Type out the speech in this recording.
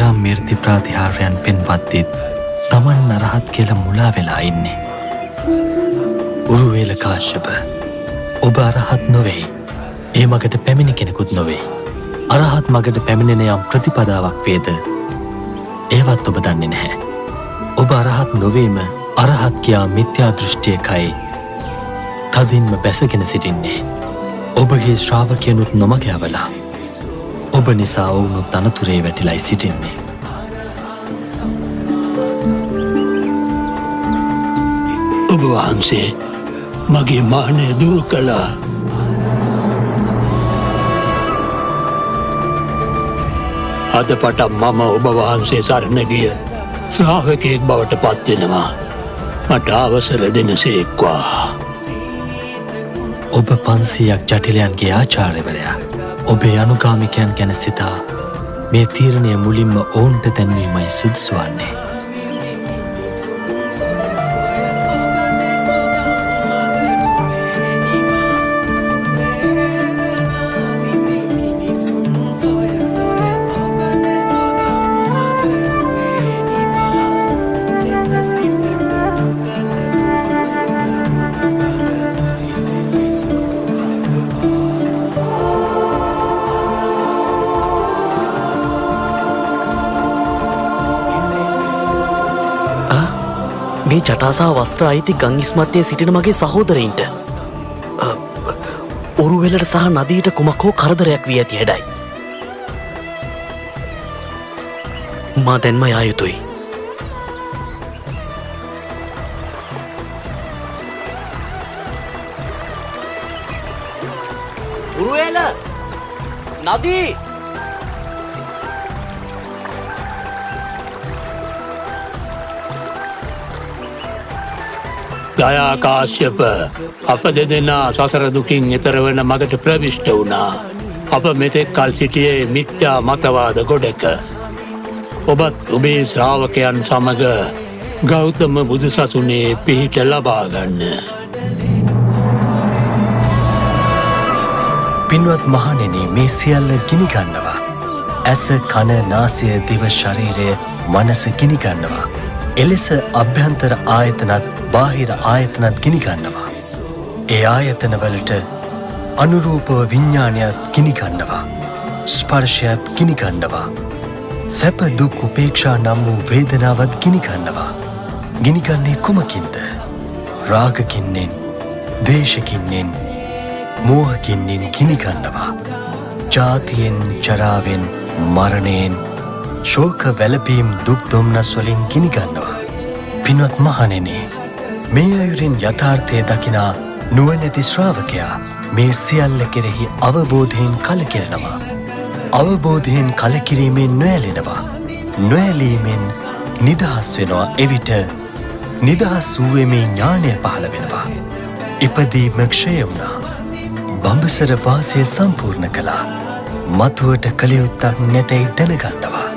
එතරම් මීර්ති ප්‍රාතිහාර්යයන් පෙන්වද්දිත් තමන් නරහත් කියලා මුලා වෙලා ඉන්නේ. උරුවේල කාශ්‍යප, ඔබ අරහත් නොවෙයි. ඒ මගට පැමිණි කෙනෙකුත් නොවෙයි. අරහත් මගට පැමිණෙන යම් ප්‍රතිපදාවක් වේද, ඒවත් ඔබ දන්නේ නැහැ. ඔබ අරහත් නොවේම අරහත් කියා මිත්‍යා දෘෂ්ටියකයි තදින්ම බැසගෙන සිටින්නේ. ඔබගේ ශ්‍රාවකයනුත් නොමග යවලා ඔබ නිසා ඔවුනුත් අනතුරේ වැටිලයි සිටින්නේ. ඔබ වහන්සේ මගේ මානය දුරු කළා. අද පටන් මම ඔබ වහන්සේ සරණ ගිය ශ්‍රාවකයෙක් බවට පත්වෙනවා. මට අවසර දෙනසේක්වා. ඔබ 500ක් ජටිලයන්ගේ ආචාර්යවරයා. ඔබේ අනුගාමිකයන් ගැන සිතා මේ තීරණය මුලින්ම ඔවුන්ට දැන්වීමයි සුදුසු වන්නේ. මේ ජටාසා වස්ත්‍ර අයිති ගං ඉස්මත්තේ සිටින මගේ සහෝදරයින්ට ඔරුවෙලට සහ නදීට කුමක් හෝ කරදරයක් වී ඇති හැඩයි. මා දැන්ම යා යුතුයි. උරුවෙල! නදී! ගයා කාශ්‍යප, අප දෙදෙනා සසර දුකින් එතර වන මගට ප්‍රවිෂ්ට වුණා. අප මෙතෙක් කල් සිටියේ මිත්‍යා මතවාද ගොඩක. ඔබත් ඔබේ ශ්‍රාවකයන් සමග ගෞතම බුදුසසුනේ පිහිට ලබා ගන්න. පින්වත් මහණෙනි, මේ සියල්ල ගිනි ගන්නවා. ඇස, කන, නාසය, දිව, ශරීරය, මනස ගිනි ගන්නවා. එලෙස අභ්‍යන්තර ආයතනත් බාහිර ආයතනත් ගිනි ගන්නවා. ඒ ආයතනවලට අනුරූපව විඤ්ඤාණයත් ගිනි ගන්නවා. ස්පර්ශයත් ගිනි ගන්නවා. සැප දුක් උපේක්ෂා නම් වූ වේදනාවත් ගිනි ගන්නවා. ගිනි ගන්නේ කුමකින්ද? රාගකින්නෙන්, ද්වේෂකින්නෙන්, මෝහකින්නෙන් ගිනි ගන්නවා. ජාතියෙන්, ජරාවෙන්, මරණයෙන්, ශෝක වැළපීම් දුක් දුම්නස් වලින් ගිනි ගන්නවා. පින්වත් මහණෙනි, මේ අයුරින් යථාර්ථය දකිනා නුවණැති ශ්‍රාවකයා මේ සියල්ල කෙරෙහි අවබෝධයෙන් කලකිරෙනවා. අවබෝධයෙන් කලකිරීමෙන් නොඇලෙනවා. නොඇලීමෙන් නිදහස් වෙනවා. එවිට නිදහස් වූවේ මේ ඥානය පහළ වෙනවා. ඉපදීම ක්ෂය වුණා. බඹසර වාසය සම්පූර්ණ කළා. මතුවට කළ යුත්තක් නැතැයි දැනගන්නවා.